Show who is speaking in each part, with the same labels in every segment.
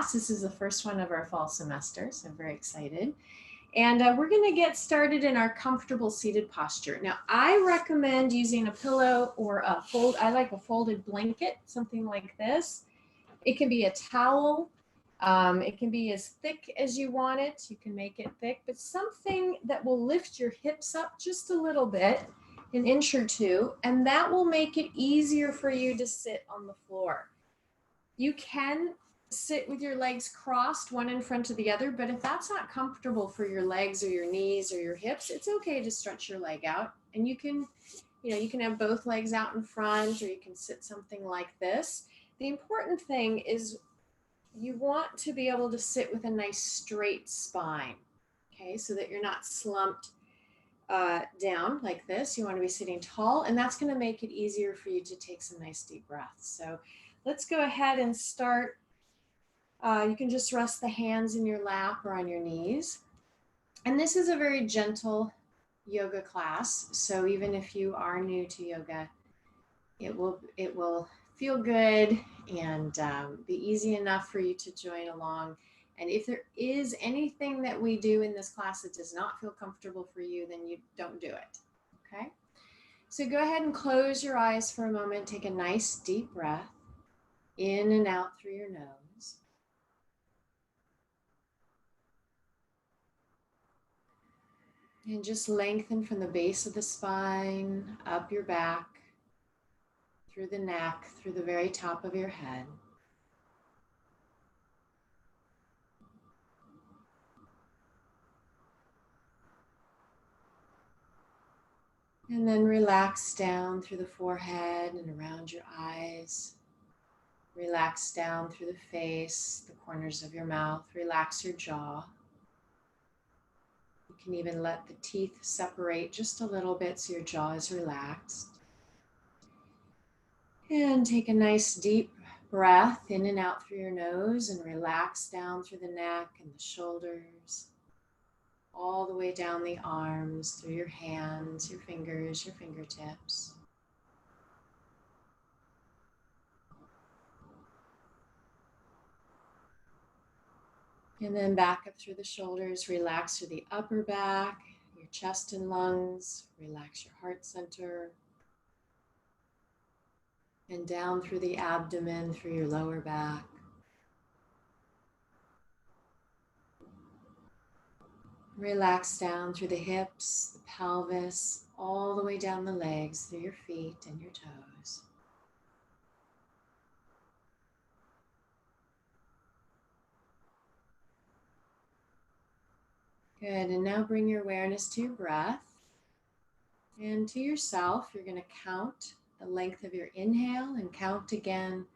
Speaker 1: This is the first one of our fall semester, so I'm very excited. And we're going to get started in our comfortable seated posture. Now, I recommend using a pillow or I like a folded blanket, something like this. It can be a towel. It can be as thick as you want it. You can make it thick, but something that will lift your hips up just a little bit, an inch or two, and that will make it easier for you to sit on the floor. You can sit with your legs crossed, one in front of the other, but if that's not comfortable for your legs or your knees or your hips, it's okay to stretch your leg out. And you can have both legs out in front, or you can sit something like this. The important thing is you want to be able to sit with a nice straight spine, okay, so that you're not slumped down like this. You want to be sitting tall, and that's going to make it easier for you to take some nice deep breaths. So let's go ahead and start. You can just rest the hands in your lap or on your knees. And this is a very gentle yoga class. So even if you are new to yoga, it will feel good and be easy enough for you to join along. And if there is anything that we do in this class that does not feel comfortable for you, then you don't do it, okay? So go ahead and close your eyes for a moment. Take a nice deep breath in and out through your nose. And just lengthen from the base of the spine, up your back, through the neck, through the very top of your head. And then relax down through the forehead and around your eyes. Relax down through the face, the corners of your mouth. Relax your jaw. You can even let the teeth separate just a little bit so your jaw is relaxed. And take a nice deep breath in and out through your nose and relax down through the neck and the shoulders, all the way down the arms, through your hands, your fingers, your fingertips. And then back up through the shoulders, relax through the upper back, your chest and lungs, relax your heart center. And down through the abdomen, through your lower back. Relax down through the hips, the pelvis, all the way down the legs, through your feet and your toes. Good, and now bring your awareness to your breath. And to yourself, you're going to count the length of your inhale and count again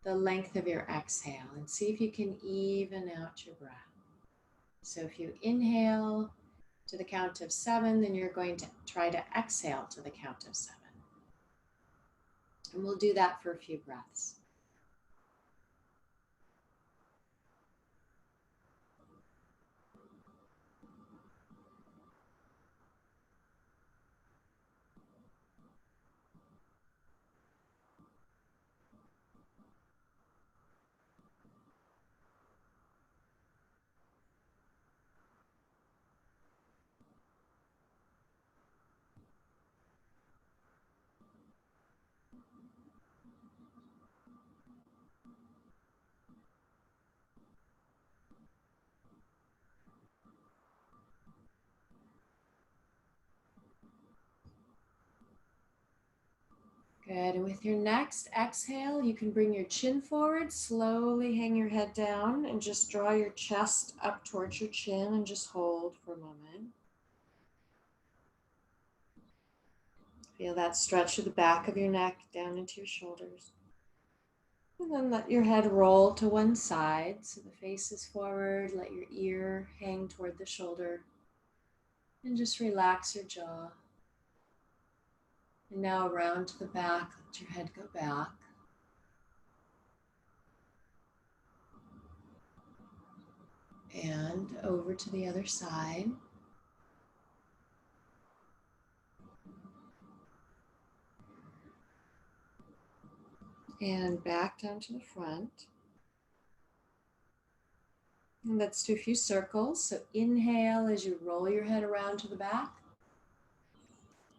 Speaker 1: the length of your exhale, and see if you can even out your breath. So if you inhale to the count of 7, then you're going to try to exhale to the count of 7. And we'll do that for a few breaths. Good, and with your next exhale, you can bring your chin forward, slowly hang your head down, and just draw your chest up towards your chin and just hold for a moment. Feel that stretch of the back of your neck down into your shoulders. And then let your head roll to one side so the face is forward. Let your ear hang toward the shoulder. And just relax your jaw. And now around to the back, let your head go back. And over to the other side. And back down to the front. And let's do a few circles. So inhale as you roll your head around to the back.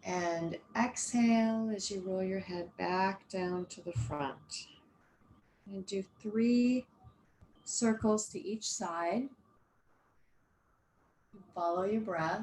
Speaker 1: And exhale as you roll your head back down to the front. And do 3 circles to each side. Follow your breath.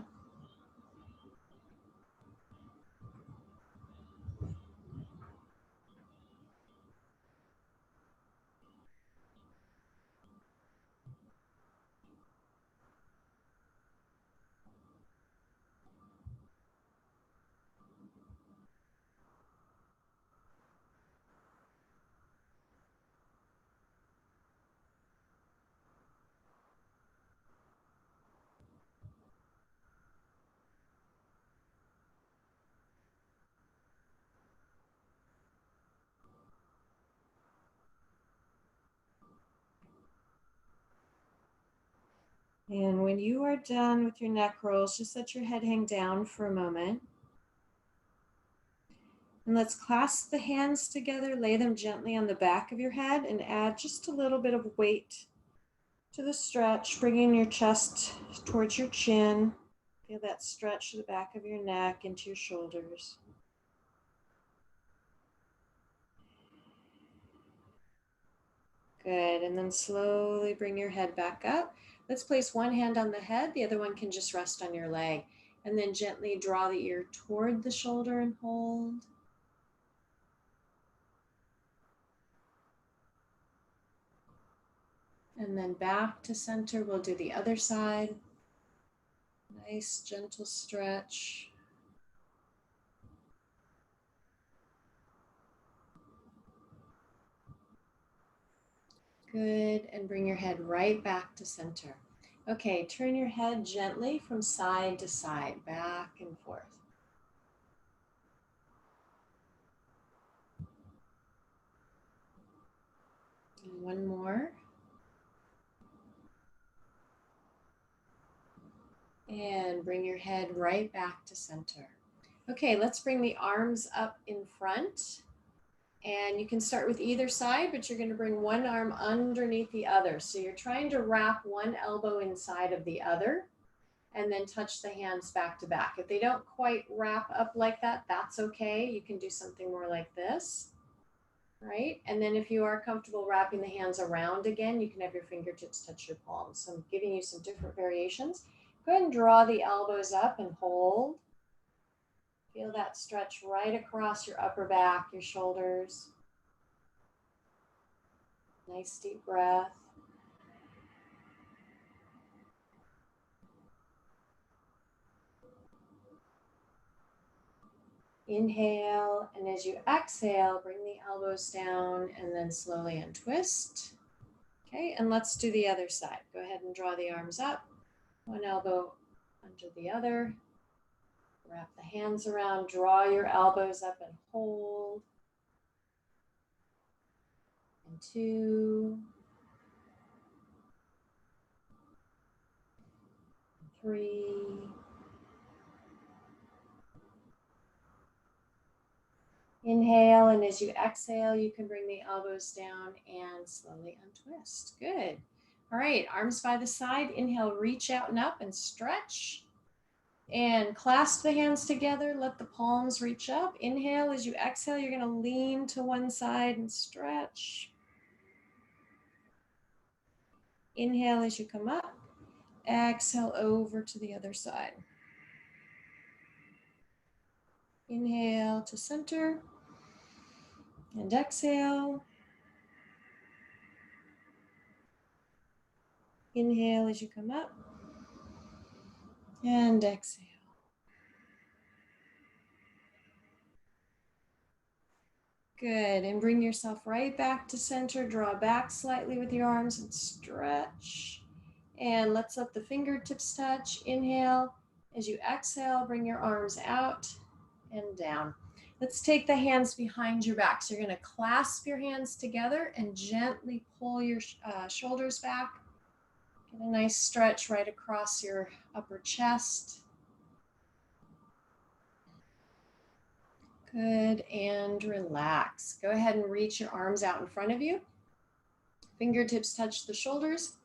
Speaker 1: And when you are done with your neck rolls, just let your head hang down for a moment. And let's clasp the hands together, lay them gently on the back of your head, and add just a little bit of weight to the stretch, bringing your chest towards your chin. Feel that stretch to the back of your neck into your shoulders. Good, and then slowly bring your head back up. Let's place one hand on the head, the other one can just rest on your leg. And then gently draw the ear toward the shoulder and hold. And then back to center, we'll do the other side. Nice, gentle stretch. Good, and bring your head right back to center. Okay, turn your head gently from side to side, back and forth. And one more. And bring your head right back to center. Okay, let's bring the arms up in front. And you can start with either side, but you're going to bring one arm underneath the other. So you're trying to wrap one elbow inside of the other and then touch the hands back to back. If they don't quite wrap up like that, that's okay. You can do something more like this, right? And then if you are comfortable wrapping the hands around again, you can have your fingertips touch your palms. So I'm giving you some different variations. Go ahead and draw the elbows up and hold. Feel that stretch right across your upper back, your shoulders. Nice deep breath. Inhale, and as you exhale, bring the elbows down and then slowly untwist. Okay, and let's do the other side. Go ahead and draw the arms up, one elbow under the other. Wrap the hands around, draw your elbows up and hold. And 2, 3, inhale, and as you exhale, you can bring the elbows down and slowly untwist. Good. All right, arms by the side. Inhale, reach out and up and stretch. And clasp the hands together. Let the palms reach up. Inhale, as you exhale, you're going to lean to one side and stretch. Inhale as you come up. Exhale over to the other side. Inhale to center. And exhale. Inhale as you come up. And exhale. Good, and bring yourself right back to center. Draw back slightly with your arms and stretch. And let's let the fingertips touch. Inhale. As you exhale, bring your arms out and down. Let's take the hands behind your back. So you're going to clasp your hands together and gently pull your shoulders back. Get a nice stretch right across your upper chest. Good, and relax. Go ahead and reach your arms out in front of you. Fingertips touch the shoulders.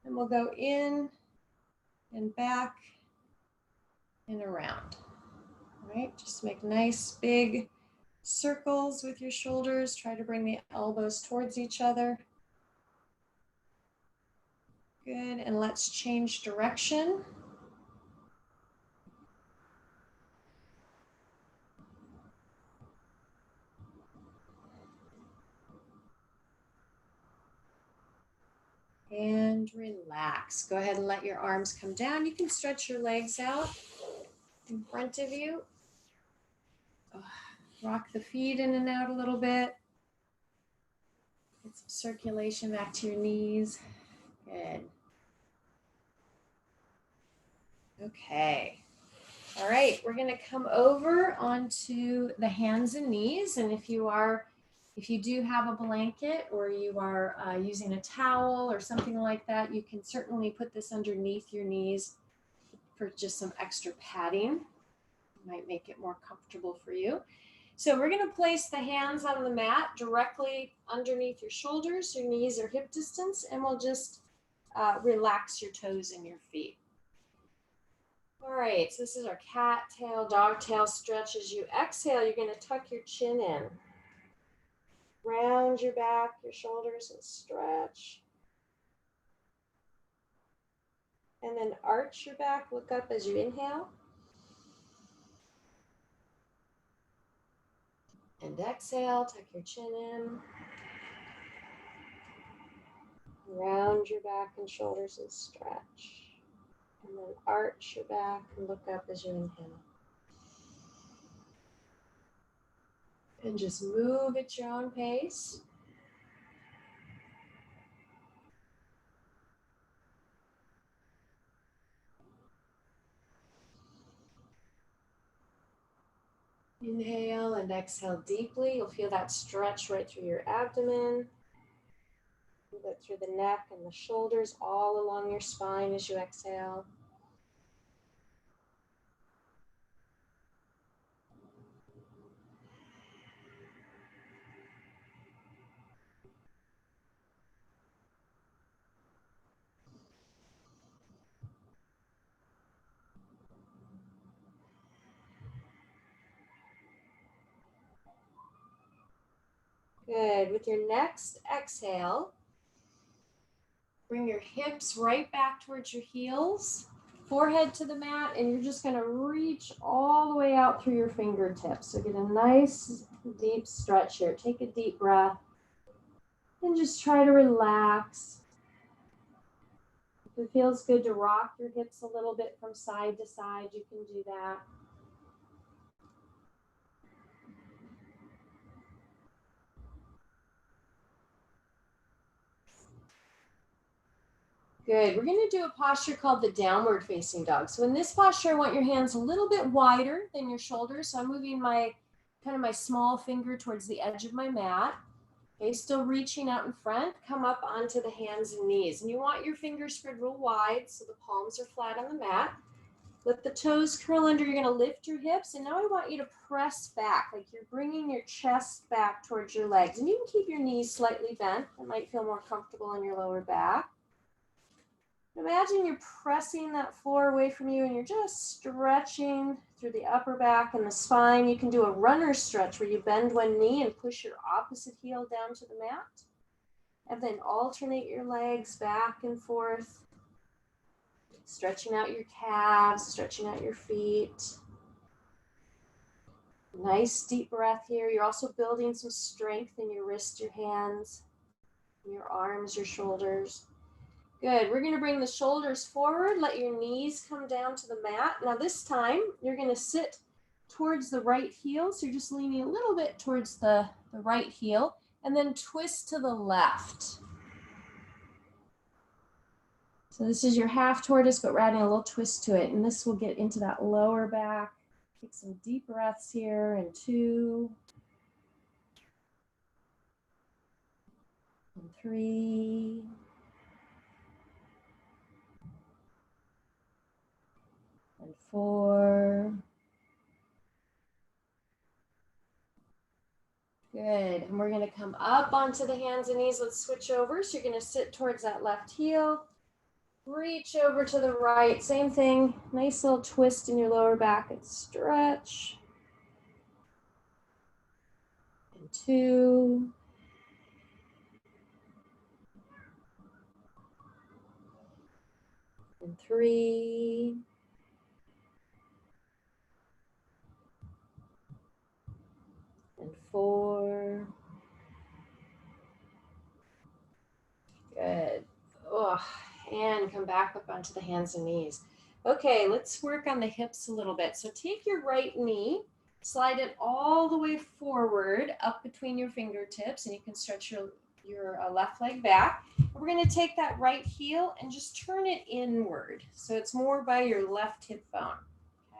Speaker 1: And we'll go in and back and around. All right, just make nice big circles with your shoulders. Try to bring the elbows towards each other. Good, and let's change direction. And relax. Go ahead and let your arms come down. You can stretch your legs out in front of you. Rock the feet in and out a little bit. Get some circulation back to your knees. Good. Okay. All right, we're going to come over onto the hands and knees. And if you do have a blanket or you are using a towel or something like that, you can certainly put this underneath your knees for just some extra padding. It might make it more comfortable for you. So we're going to place the hands on the mat directly underneath your shoulders. Your knees are hip distance, and we'll just relax your toes and your feet. All right, so this is our cat tail, dog tail stretch. As you exhale, you're going to tuck your chin in. Round your back, your shoulders, and stretch. And then arch your back, look up as you inhale. And exhale, tuck your chin in. Round your back and shoulders and stretch. And then arch your back and look up as you inhale. And just move at your own pace. Inhale and exhale deeply. You'll feel that stretch right through your abdomen. Move it through the neck and the shoulders, all along your spine as you exhale. Good. With your next exhale, bring your hips right back towards your heels, forehead to the mat, and you're just going to reach all the way out through your fingertips. So get a nice deep stretch here. Take a deep breath and just try to relax. If it feels good to rock your hips a little bit from side to side, you can do that. Good. We're going to do a posture called the downward facing dog. So in this posture, I want your hands a little bit wider than your shoulders. So I'm moving my small finger towards the edge of my mat. Okay, still reaching out in front. Come up onto the hands and knees. And you want your fingers spread real wide so the palms are flat on the mat. Let the toes curl under. You're going to lift your hips. And now I want you to press back, like you're bringing your chest back towards your legs. And you can keep your knees slightly bent. It might feel more comfortable in your lower back. Imagine you're pressing that floor away from you and you're just stretching through the upper back and the spine. You can do a runner stretch where you bend one knee and push your opposite heel down to the mat. And then alternate your legs back and forth. Stretching out your calves, stretching out your feet. Nice deep breath here. You're also building some strength in your wrists, your hands, your arms, your shoulders. Good. We're going to bring the shoulders forward. Let your knees come down to the mat. Now this time, you're going to sit towards the right heel. So you're just leaning a little bit towards the right heel. And then twist to the left. So this is your half tortoise, but we're adding a little twist to it. And this will get into that lower back. Take some deep breaths here. And 2. And 3. And 4. Good. And we're going to come up onto the hands and knees. Let's switch over. So you're going to sit towards that left heel. Reach over to the right. Same thing. Nice little twist in your lower back and stretch. And 2. And 3. And 4. Good. Oh, and come back up onto the hands and knees. Okay, let's work on the hips a little bit. So take your right knee, slide it all the way forward up between your fingertips, and you can stretch your left leg back. We're going to take that right heel and just turn it inward. So it's more by your left hip bone.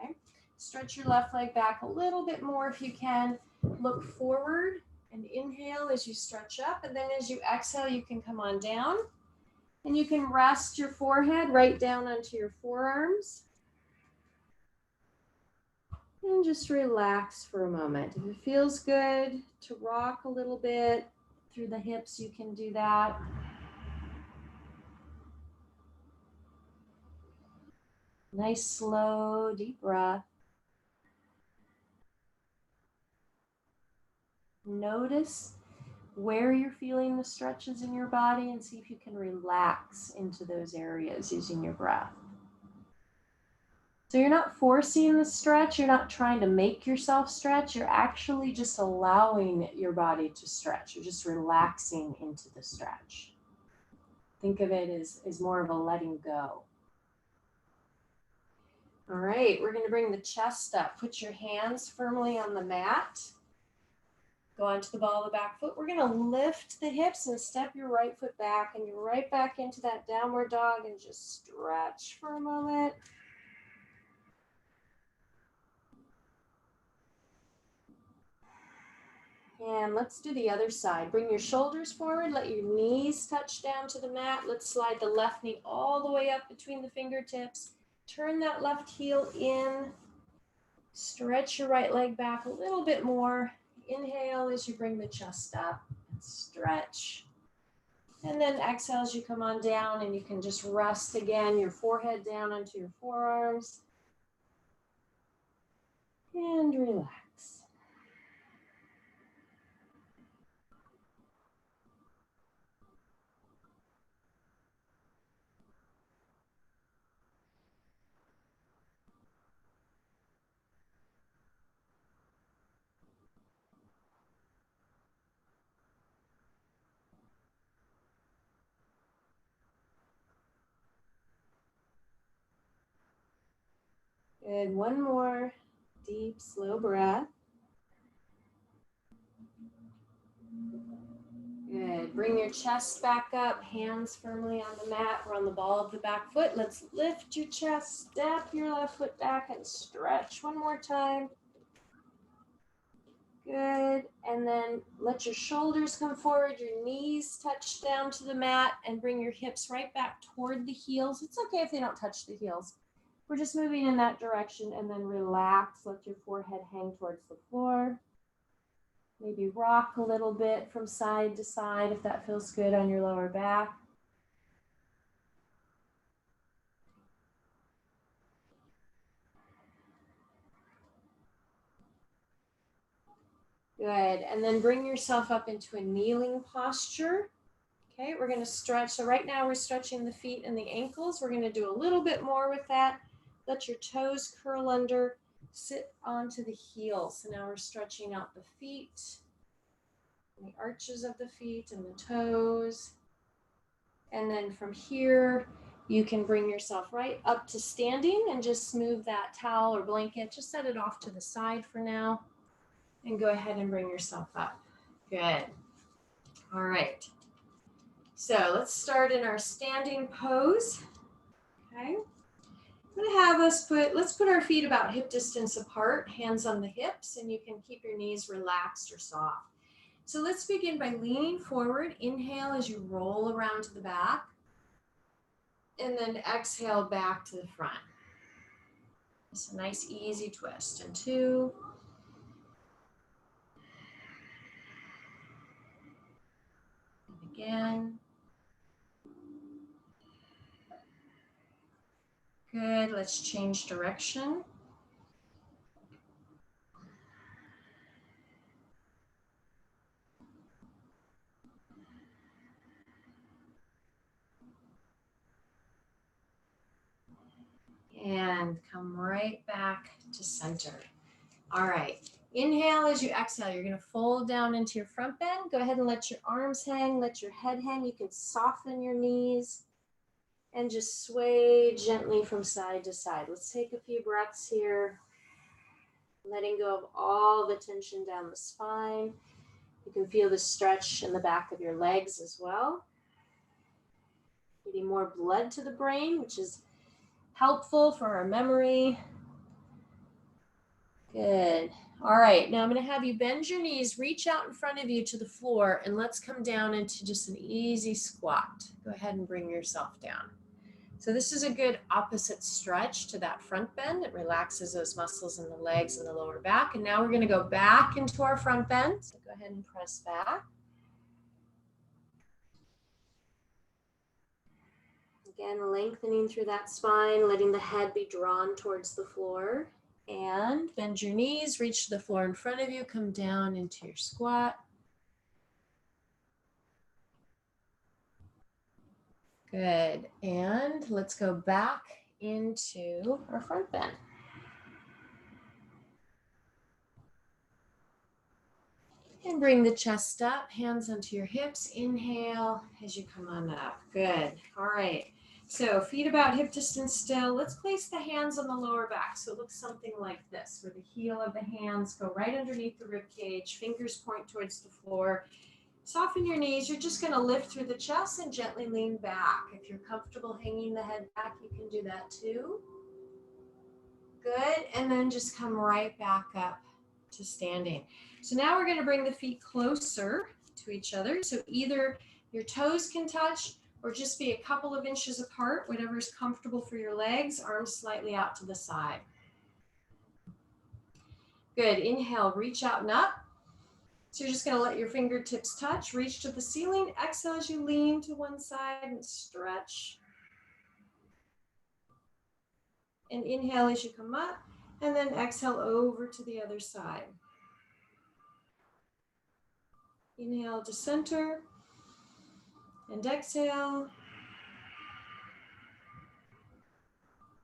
Speaker 1: Okay. Stretch your left leg back a little bit more if you can. Look forward and inhale as you stretch up. And then as you exhale, you can come on down. And you can rest your forehead right down onto your forearms. And just relax for a moment. If it feels good to rock a little bit through the hips, you can do that. Nice, slow, deep breath. Notice where you're feeling the stretches in your body and see if you can relax into those areas using your breath. So you're not forcing the stretch, you're not trying to make yourself stretch, you're actually just allowing your body to stretch. You're just relaxing into the stretch. Think of it as more of a letting go. All right, we're gonna bring the chest up. Put your hands firmly on the mat. Go onto the ball of the back foot. We're gonna lift the hips and step your right foot back, and you're right back into that downward dog, and just stretch for a moment. And let's do the other side. Bring your shoulders forward, let your knees touch down to the mat. Let's slide the left knee all the way up between the fingertips. Turn that left heel in. Stretch your right leg back a little bit more. Inhale as you bring the chest up. Stretch. And then exhale as you come on down, and you can just rest again, your forehead down onto your forearms. And relax. Good. One more deep, slow breath. Good. Bring your chest back up, hands firmly on the mat. We're on the ball of the back foot. Let's lift your chest, step your left foot back, and stretch one more time. Good. And then let your shoulders come forward, your knees touch down to the mat, and bring your hips right back toward the heels. It's okay if they don't touch the heels. We're just moving in that direction, and then relax. Let your forehead hang towards the floor. Maybe rock a little bit from side to side if that feels good on your lower back. Good. And then bring yourself up into a kneeling posture. Okay, we're going to stretch. So right now we're stretching the feet and the ankles. We're going to do a little bit more with that. Let your toes curl under, sit onto the heels. So now we're stretching out the feet, the arches of the feet and the toes. And then from here, you can bring yourself right up to standing and just move that towel or blanket. Just set it off to the side for now. And go ahead and bring yourself up. Good. All right. So let's start in our standing pose. Okay. I'm going to have us let's put our feet about hip distance apart, hands on the hips, and you can keep your knees relaxed or soft. So let's begin by leaning forward. Inhale as you roll around to the back, and then exhale back to the front. It's a nice easy twist. And 2. And again. Good, let's change direction. And come right back to center. All right, inhale as you exhale. You're gonna fold down into your front bend. Go ahead and let your arms hang, let your head hang. You can soften your knees and just sway gently from side to side. Let's take a few breaths here, letting go of all the tension down the spine. You can feel the stretch in the back of your legs as well. Getting more blood to the brain, which is helpful for our memory. Good. All right, now I'm going to have you bend your knees, reach out in front of you to the floor, and let's come down into just an easy squat. Go ahead and bring yourself down. So this is a good opposite stretch to that front bend. It relaxes those muscles in the legs and the lower back. And now we're going to go back into our front bend. So go ahead and press back. Again, lengthening through that spine, letting the head be drawn towards the floor. And bend your knees, reach to the floor in front of you, come down into your squat. Good. And let's go back into our front bend. And bring the chest up, hands onto your hips. Inhale as you come on up. Good. All right. So feet about hip distance still. Let's place the hands on the lower back. So it looks something like this, where the heel of the hands go right underneath the rib cage, fingers point towards the floor. Soften your knees. You're just going to lift through the chest and gently lean back. If you're comfortable hanging the head back, you can do that too. Good. And then just come right back up to standing. So now we're going to bring the feet closer to each other. So either your toes can touch or just be a couple of inches apart, whatever is comfortable for your legs, arms slightly out to the side. Good. Inhale, reach out and up. So you're just going to let your fingertips touch, reach to the ceiling. Exhale as you lean to one side and stretch. And inhale as you come up, and then exhale over to the other side. Inhale to center, and exhale.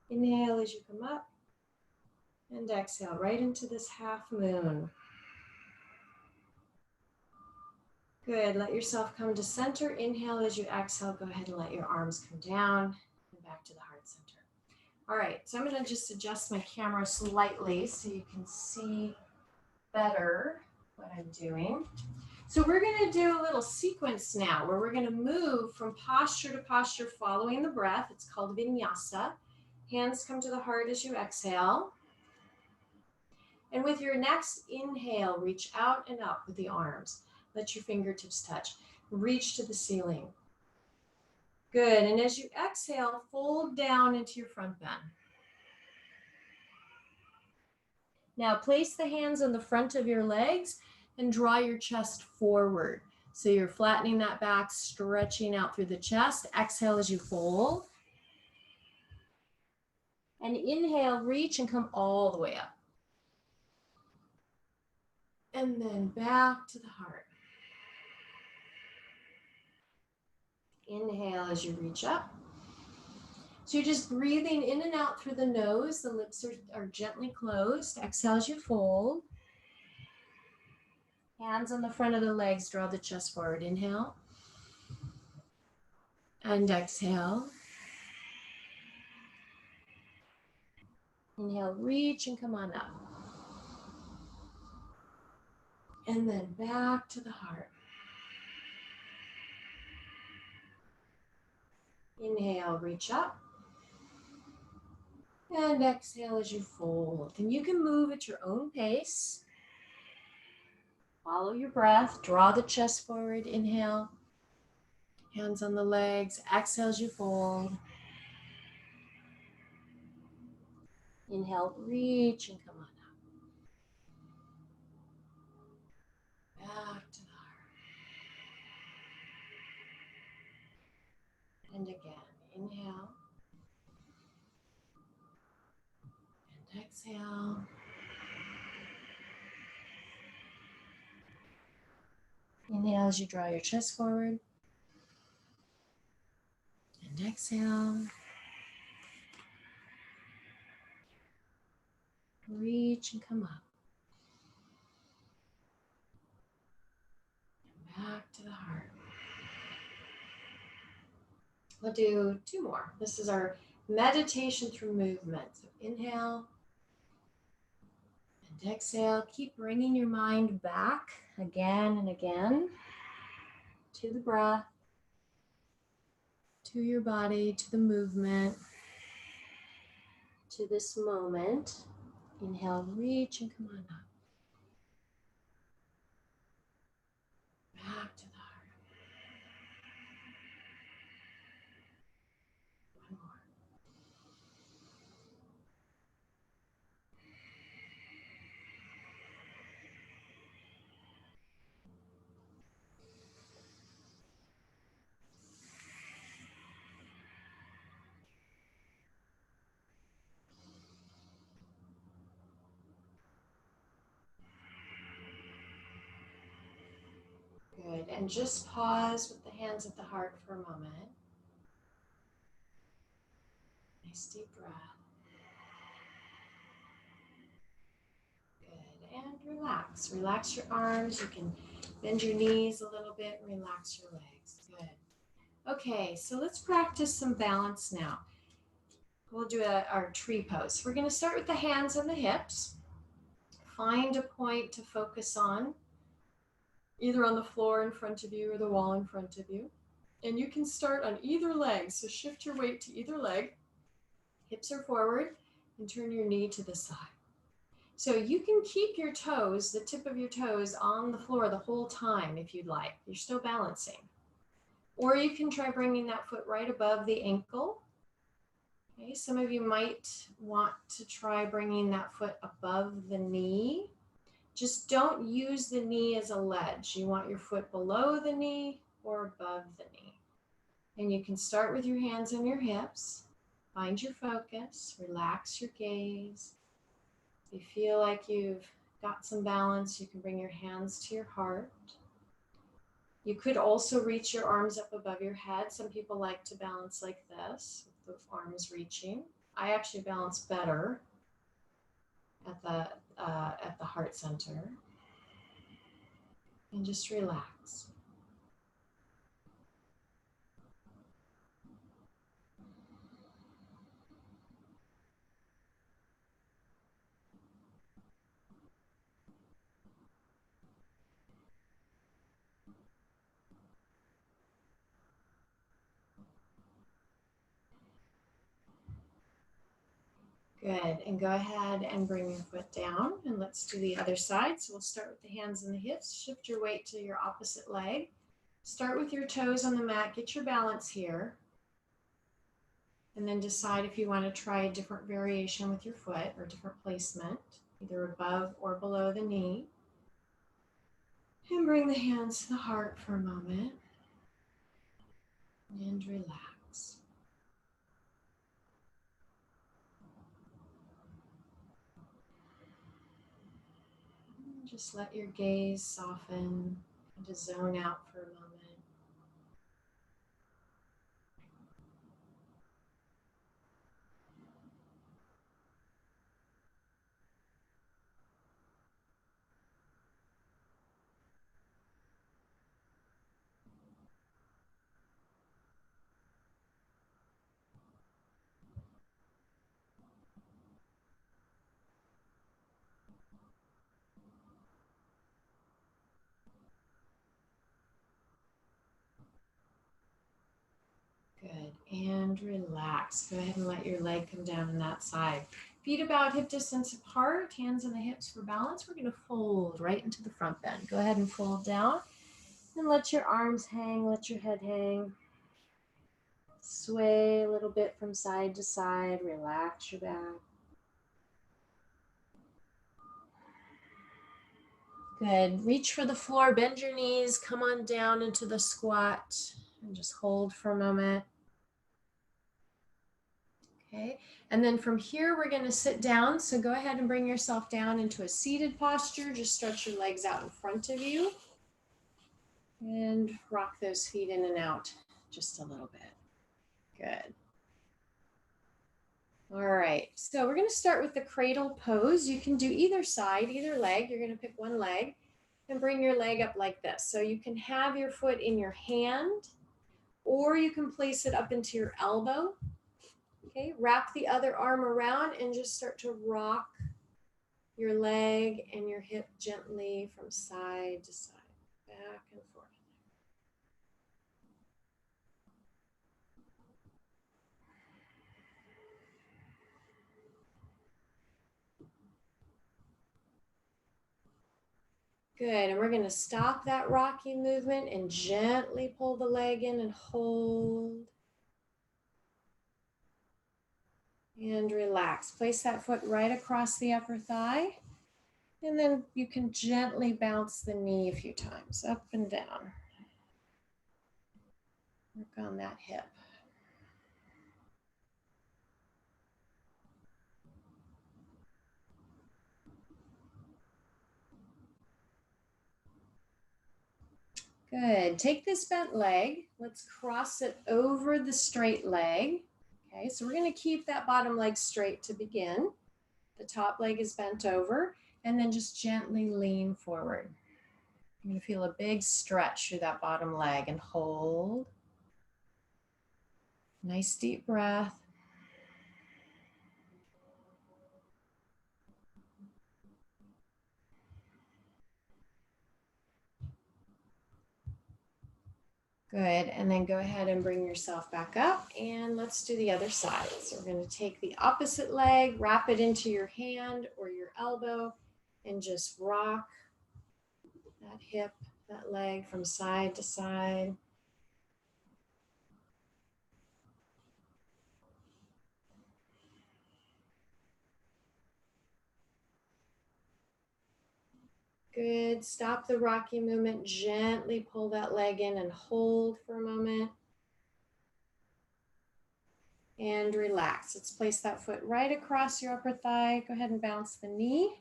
Speaker 1: Inhale as you come up, and exhale right into this half moon. Good, let yourself come to center. Inhale as you exhale, go ahead and let your arms come down and back to the heart center. All right, so I'm gonna just adjust my camera slightly so you can see better what I'm doing. So we're gonna do a little sequence now where we're gonna move from posture to posture following the breath. It's called vinyasa. Hands come to the heart as you exhale. And with your next inhale, reach out and up with the arms. Let your fingertips touch. Reach to the ceiling. Good, and as you exhale, fold down into your front bend. Now place the hands on the front of your legs and draw your chest forward. So you're flattening that back, stretching out through the chest. Exhale as you fold. And inhale, reach and come all the way up. And then back to the heart. Inhale as you reach up. So you're just breathing in and out through the nose. The lips are gently closed. Exhale as you fold. Hands on the front of the legs, draw the chest forward. Inhale. And exhale. Inhale, reach and come on up. And then back to the heart. Inhale, reach up. And exhale as you fold. And you can move at your own pace. Follow your breath. Draw the chest forward. Inhale. Hands on the legs. Exhale as you fold. Inhale, reach and come on up. Back to the heart. And again, inhale. exhale. Inhale as you draw your chest forward. And exhale. Reach and come up. And back to the heart. We'll do 2 more. This is our meditation through movement. So inhale and exhale. Keep bringing your mind back again and again to the breath, to your body, to the movement, to this moment. Inhale, reach and come on up. Back to the heart. One more. Good. And just pause with the hands at the heart for a moment. Nice deep breath. Good. And relax. Relax your arms. You can bend your knees a little bit and relax your legs. Good. Okay, so let's practice some balance now. We'll do our tree pose. We're going to start with the hands and the hips. Find a point to focus on, either on the floor in front of you or the wall in front of you. And you can start on either leg. So shift your weight to either leg. Hips are forward and turn your knee to the side. So you can keep your toes, the tip of your toes, on the floor the whole time if you'd like. You're still balancing. Or you can try bringing that foot right above the ankle. Okay, some of you might want to try bringing that foot above the knee. Just don't use the knee as a ledge. You want your foot below the knee or above the knee. And you can start with your hands on your hips. Find your focus, relax your gaze. If you feel like you've got some balance, you can bring your hands to your heart. You could also reach your arms up above your head. Some people like to balance like this, with the arms reaching. I actually balance better at the heart center. And just relax. Good, and go ahead and bring your foot down, and let's do the other side. So we'll start with the hands and the hips. Shift your weight to your opposite leg. Start with your toes on the mat, get your balance here, and then decide if you want to try a different variation with your foot or different placement, either above or below the knee. And bring the hands to the heart for a moment, and relax. Just let your gaze soften and just zone out for a moment. Good, and relax. Go ahead and let your leg come down on that side. Feet about hip distance apart, hands on the hips for balance. We're going to fold right into the front bend. Go ahead and fold down and let your arms hang, let your head hang. Sway a little bit from side to side, relax your back. Good, reach for the floor, bend your knees, come on down into the squat and just hold for a moment. Okay, and then from here, we're going to sit down. So go ahead and bring yourself down into a seated posture. Just stretch your legs out in front of you and rock those feet in and out just a little bit. Good. All right, so we're going to start with the cradle pose. You can do either side, either leg. You're going to pick one leg and bring your leg up like this. So you can have your foot in your hand, or you can place it up into your elbow. Okay, wrap the other arm around and just start to rock your leg and your hip gently from side to side, back and forth. Good, and we're going to stop that rocking movement and gently pull the leg in and hold. And relax. Place that foot right across the upper thigh. And then you can gently bounce the knee a few times, up and down. Work on that hip. Good. Take this bent leg. Let's cross it over the straight leg. Okay, so we're going to keep that bottom leg straight to begin. The top leg is bent over, and then just gently lean forward. You're going to feel a big stretch through that bottom leg and hold. Nice deep breath. Good, and then go ahead and bring yourself back up, and let's do the other side. So we're going to take the opposite leg, wrap it into your hand or your elbow, and just rock that hip, that leg from side to side. Good, stop the rocking movement, gently pull that leg in and hold for a moment. And relax. Let's place that foot right across your upper thigh. Go ahead and bounce the knee.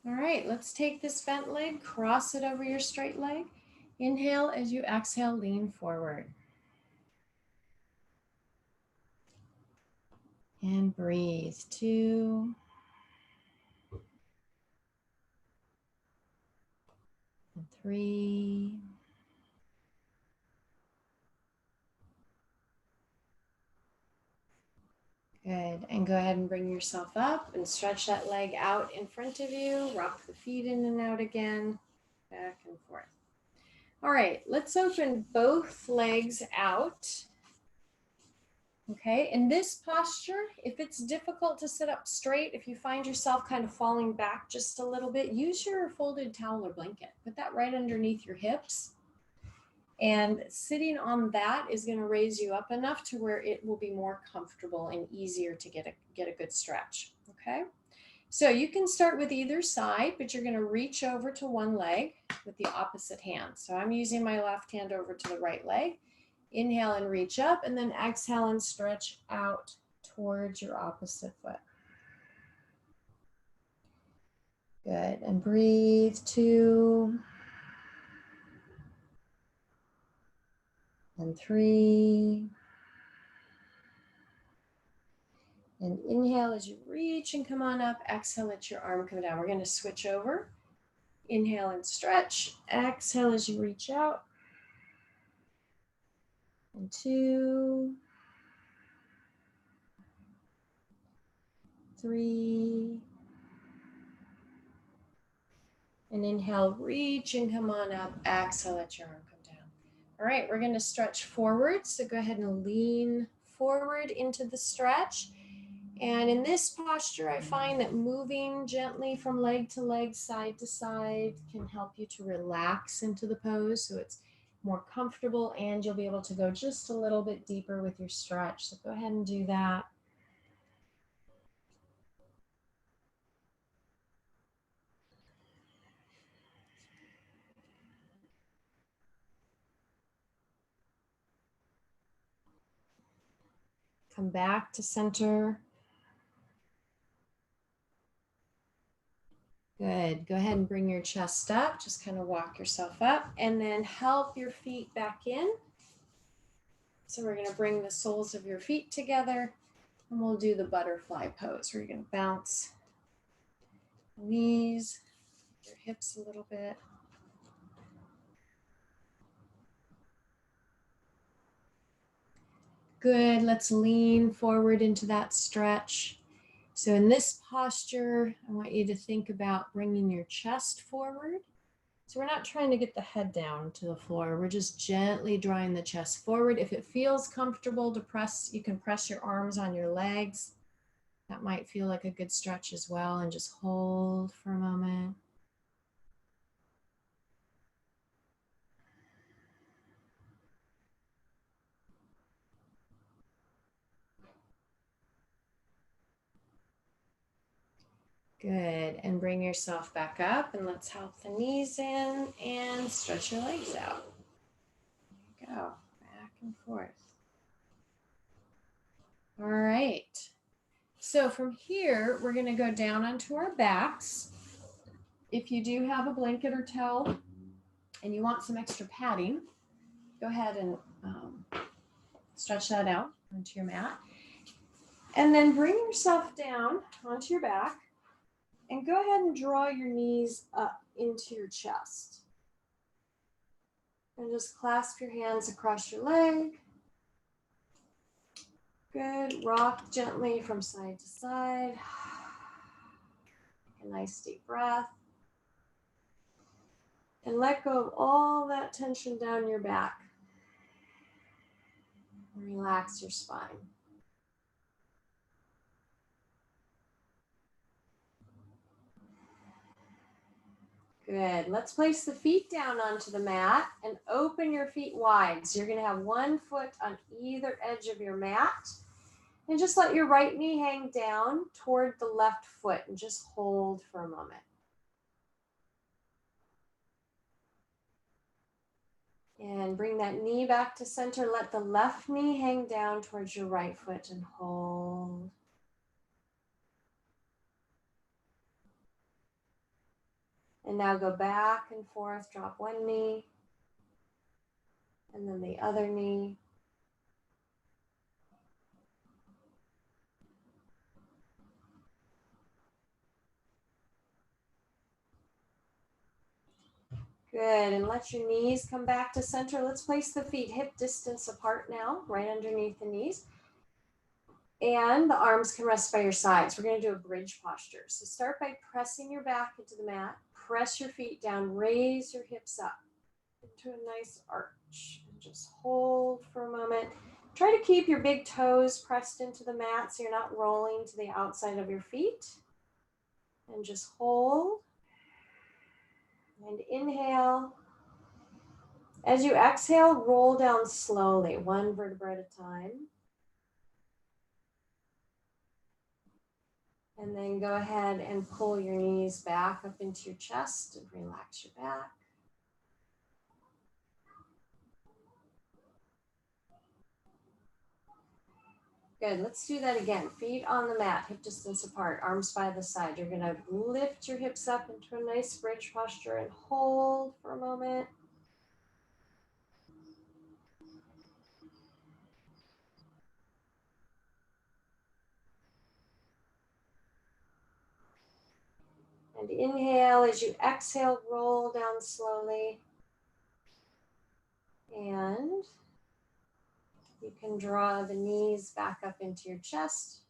Speaker 1: All right, let's take this bent leg, cross it over your straight leg. Inhale, as you exhale, lean forward. And breathe, 2. And 3. Good, and go ahead and bring yourself up and stretch that leg out in front of you. Rock the feet in and out again, back and forth. All right, let's open both legs out. Okay, in this posture, if it's difficult to sit up straight, if you find yourself kind of falling back just a little bit, use your folded towel or blanket. Put that right underneath your hips. And sitting on that is going to raise you up enough to where it will be more comfortable and easier to get a good stretch. Okay, so you can start with either side, but you're going to reach over to one leg with the opposite hand. So I'm using my left hand over to the right leg. Inhale and reach up, and then exhale and stretch out towards your opposite foot. Good, and breathe, 2. And 3. And inhale as you reach and come on up. Exhale, let your arm come down. We're going to switch over. Inhale and stretch. Exhale as you reach out. And 2. 3. And inhale, reach and come on up. Exhale, let your arm come down. All right, we're going to stretch forward. So go ahead and lean forward into the stretch. And in this posture, I find that moving gently from leg to leg, side to side, can help you to relax into the pose. So it's more comfortable, and you'll be able to go just a little bit deeper with your stretch. So go ahead and do that. Come back to center. Good. Go ahead and bring your chest up. Just kind of walk yourself up and then help your feet back in. So we're going to bring the soles of your feet together and we'll do the butterfly pose. We're going to bounce the knees, your hips a little bit. Good. Let's lean forward into that stretch. So in this posture, I want you to think about bringing your chest forward. So we're not trying to get the head down to the floor. We're just gently drawing the chest forward. If it feels comfortable to press, you can press your arms on your legs. That might feel like a good stretch as well. And just hold for a moment. Good. And bring yourself back up and let's help the knees in and stretch your legs out. There you go. Back and forth. All right. So from here, we're going to go down onto our backs. If you do have a blanket or towel and you want some extra padding, go ahead and stretch that out onto your mat. And then bring yourself down onto your back and go ahead and draw your knees up into your chest. And just clasp your hands across your leg. Good. Rock gently from side to side. Take a nice deep breath. And let go of all that tension down your back. Relax your spine. Good. Let's place the feet down onto the mat and open your feet wide. So you're going to have one foot on either edge of your mat. And just let your right knee hang down toward the left foot and just hold for a moment. And bring that knee back to center. Let the left knee hang down towards your right foot and hold. And now go back and forth, drop one knee, and then the other knee. Good, and let your knees come back to center. Let's place the feet hip distance apart now, right underneath the knees. And the arms can rest by your sides. We're going to do a bridge posture. So start by pressing your back into the mat. Press your feet down, raise your hips up into a nice arch. And just hold for a moment. Try to keep your big toes pressed into the mat so you're not rolling to the outside of your feet. And just hold. And inhale. As you exhale, roll down slowly, one vertebra at a time. And then go ahead and pull your knees back up into your chest and relax your back. Good, let's do that again. Feet on the mat, hip distance apart, arms by the side. You're gonna lift your hips up into a nice bridge posture and hold for a moment. And inhale, as you exhale, roll down slowly. And you can draw the knees back up into your chest.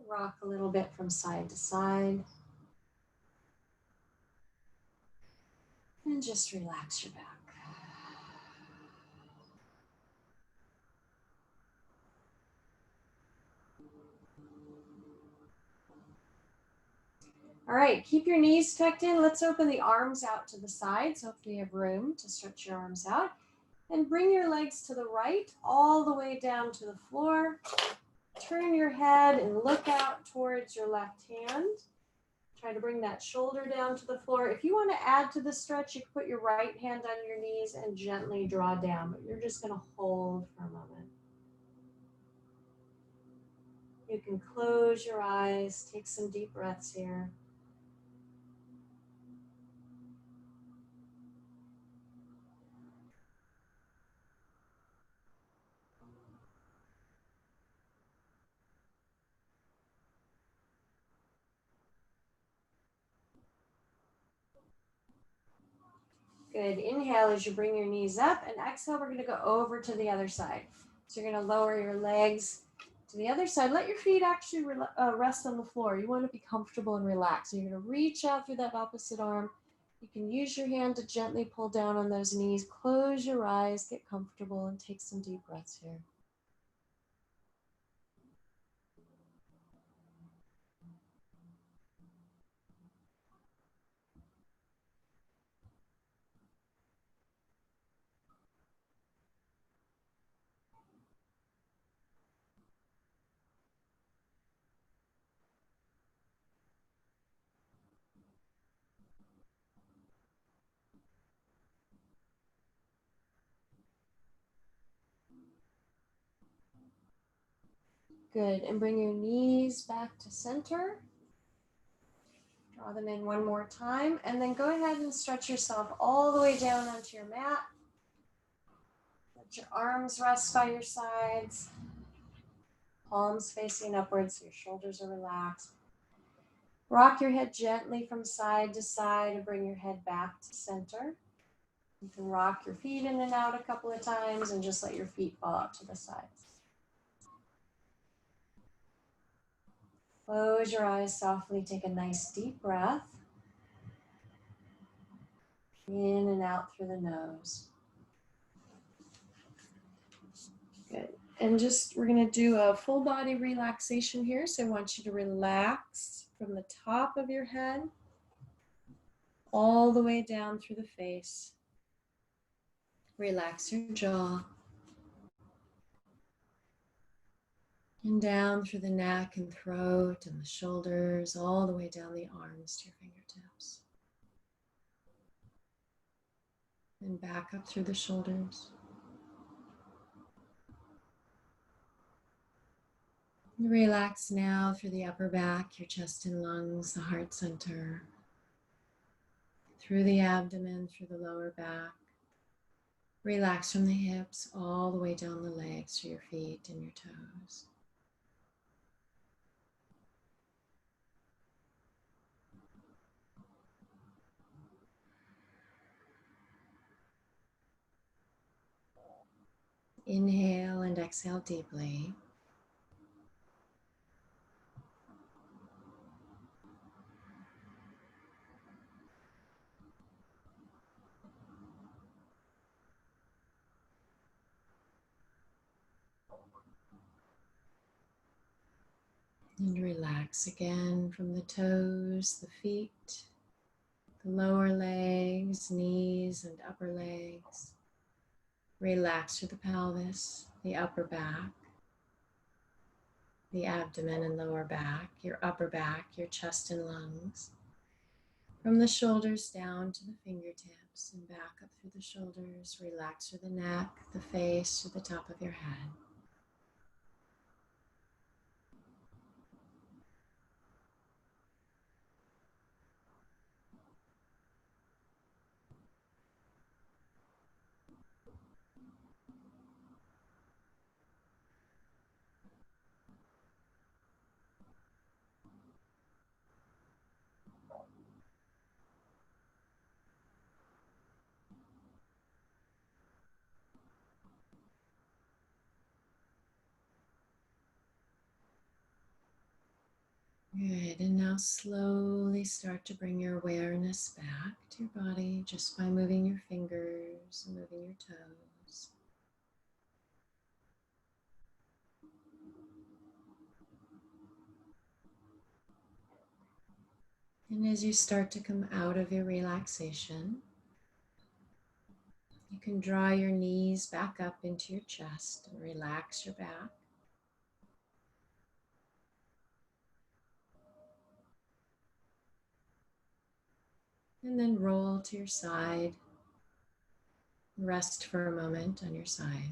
Speaker 1: Rock a little bit from side to side. And just relax your back. All right, keep your knees tucked in. Let's open the arms out to the sides. Hopefully you have room to stretch your arms out. And bring your legs to the right, all the way down to the floor. Turn your head and look out towards your left hand. Try to bring that shoulder down to the floor. If you want to add to the stretch, you can put your right hand on your knees and gently draw down, but you're just going to hold for a moment. You can close your eyes, take some deep breaths here. Good. Inhale as you bring your knees up, and exhale, we're going to go over to the other side. So you're going to lower your legs to the other side. Let your feet actually rest on the floor. You want to be comfortable and relaxed. So you're going to reach out through that opposite arm. You can use your hand to gently pull down on those knees. Close your eyes, get comfortable, and take some deep breaths here. Good. And bring your knees back to center. Draw them in one more time, and then go ahead and stretch yourself all the way down onto your mat. Let your arms rest by your sides, palms facing upwards so your shoulders are relaxed. Rock your head gently from side to side and bring your head back to center. You can rock your feet in and out a couple of times and just let your feet fall out to the sides. Close your eyes softly, take a nice deep breath. In and out through the nose. Good. And we're going to do a full body relaxation here. So I want you to relax from the top of your head all the way down through the face. Relax your jaw. And down through the neck and throat and the shoulders, all the way down the arms to your fingertips. And back up through the shoulders. Relax now through the upper back, your chest and lungs, the heart center, through the abdomen, through the lower back. Relax from the hips all the way down the legs to your feet and your toes. Inhale and exhale deeply. And relax again from the toes, the feet, the lower legs, knees, and upper legs. Relax through the pelvis, the upper back, the abdomen and lower back, your upper back, your chest and lungs. From the shoulders down to the fingertips and back up through the shoulders. Relax through the neck, the face, to the top of your head. Good, and now slowly start to bring your awareness back to your body just by moving your fingers and moving your toes. And as you start to come out of your relaxation, You can draw your knees back up into your chest and relax your back. And then roll to your side. Rest for a moment on your side.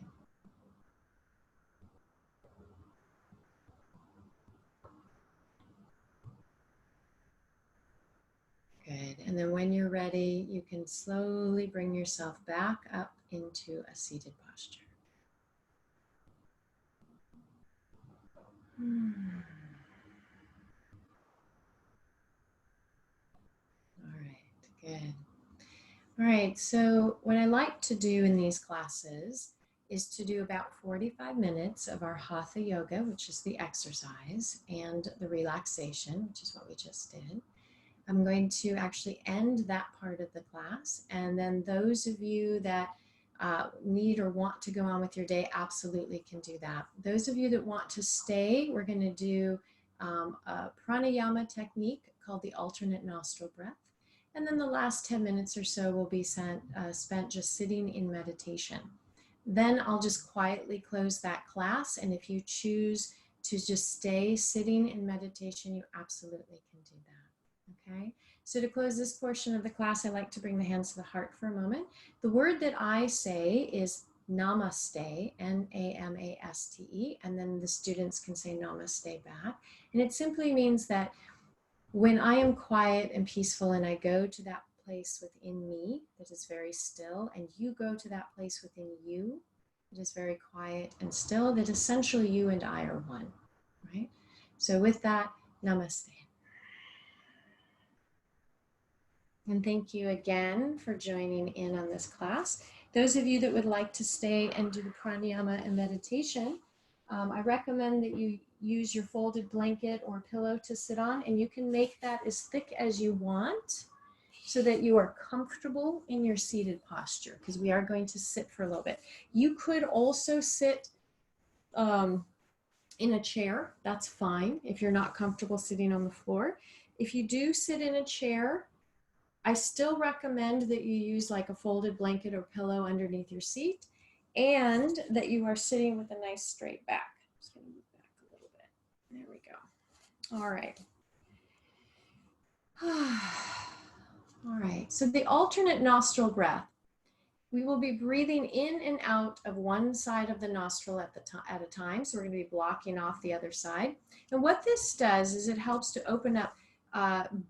Speaker 1: Good. And then when you're ready, you can slowly bring yourself back up into a seated posture. All right, good. All right, so what I like to do in these classes is to do about 45 minutes of our Hatha Yoga, which is the exercise, and the relaxation, which is what we just did. I'm going to actually end that part of the class, and then those of you that need or want to go on with your day absolutely can do that. Those of you that want to stay, we're going to do a pranayama technique called the alternate nostril breath. And then the last 10 minutes or so will be spent just sitting in meditation. Then I'll just quietly close that class. And if you choose to just stay sitting in meditation, you absolutely can do that. Okay. So to close this portion of the class, I like to bring the hands to the heart for a moment. The word that I say is namaste, Namaste, and then the students can say namaste back. And it simply means that when I am quiet and peaceful and I go to that place within me that is very still, and you go to that place within you that is very quiet and still, that essentially you and I are one, right? So with that, namaste. And thank you again for joining in on this class. Those of you that would like to stay and do the pranayama and meditation, I recommend that you use your folded blanket or pillow to sit on, and you can make that as thick as you want so that you are comfortable in your seated posture, because we are going to sit for a little bit. You could also sit in a chair. That's fine if you're not comfortable sitting on the floor. If you do sit in a chair, I still recommend that you use like a folded blanket or pillow underneath your seat, and that you are sitting with a nice straight back. I'm just going to move back a little bit. There we go. All right. All right. So the alternate nostril breath, we will be breathing in and out of one side of the nostril at a time. So we're going to be blocking off the other side. And what this does is it helps to open up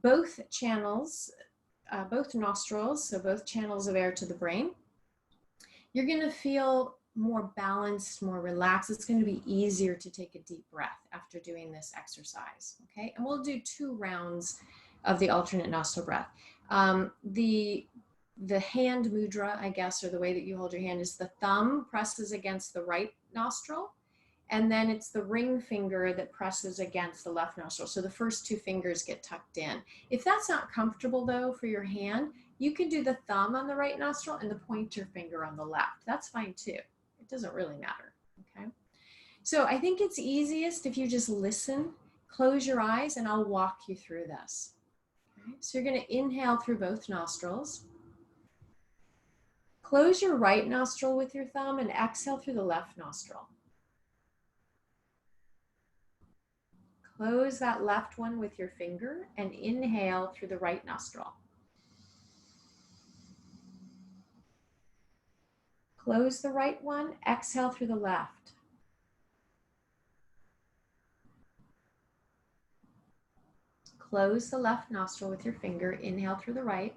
Speaker 1: both channels, both nostrils, so both channels of air to the brain. You're going to feel more balanced, more relaxed. It's going to be easier to take a deep breath after doing this exercise, okay? And we'll do 2 rounds of the alternate nostril breath. The hand mudra, I guess, or the way that you hold your hand, is the thumb presses against the right nostril, and then it's the ring finger that presses against the left nostril. So the first 2 fingers get tucked in. If that's not comfortable though for your hand, you can do the thumb on the right nostril and the pointer finger on the left. That's fine too. It doesn't really matter, okay? So I think it's easiest if you just listen, close your eyes, and I'll walk you through this. Okay? So you're gonna inhale through both nostrils. Close your right nostril with your thumb and exhale through the left nostril. Close that left one with your finger and inhale through the right nostril. Close the right one, exhale through the left. Close the left nostril with your finger, inhale through the right.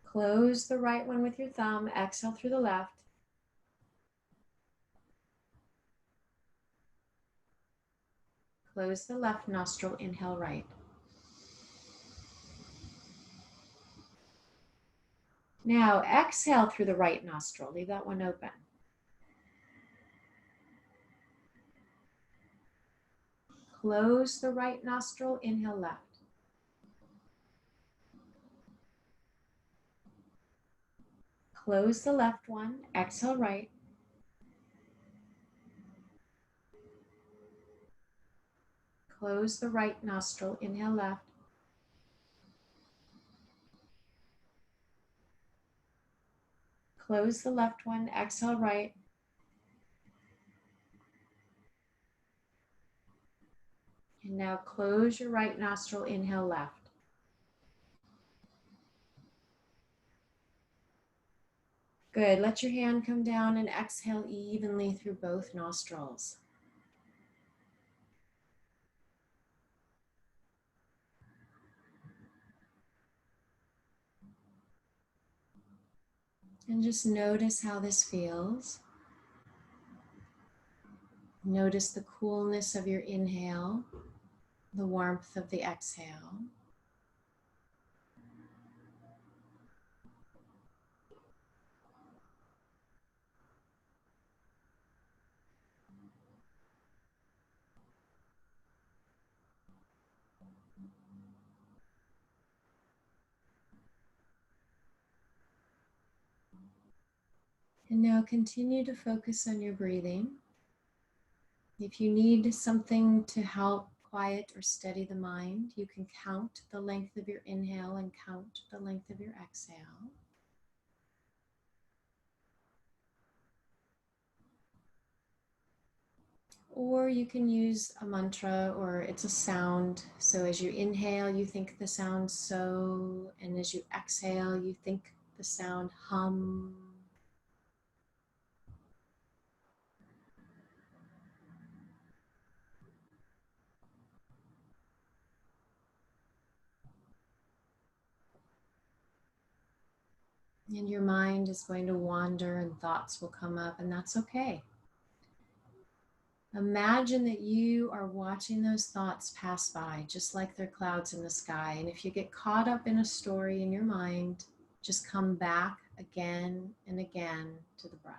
Speaker 1: Close the right one with your thumb, exhale through the left. Close the left nostril, inhale right. Now exhale through the right nostril, leave that one open. Close the right nostril, inhale left. Close the left one, exhale right. Close the right nostril, inhale left. Close the left one, exhale right. And now close your right nostril, inhale left. Good, let your hand come down and exhale evenly through both nostrils. And just notice how this feels. Notice the coolness of your inhale, the warmth of the exhale. And now continue to focus on your breathing. If you need something to help quiet or steady the mind, you can count the length of your inhale and count the length of your exhale. Or you can use a mantra, or it's a sound. So as you inhale, you think the sound so, and as you exhale, you think the sound hum. And your mind is going to wander and thoughts will come up, and that's okay. Imagine that you are watching those thoughts pass by, just like they're clouds in the sky. And if you get caught up in a story in your mind, just come back again and again to the breath.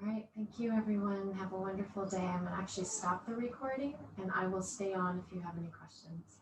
Speaker 1: All right, thank you everyone. Have a wonderful day. I'm gonna actually stop the recording and I will stay on if you have any questions.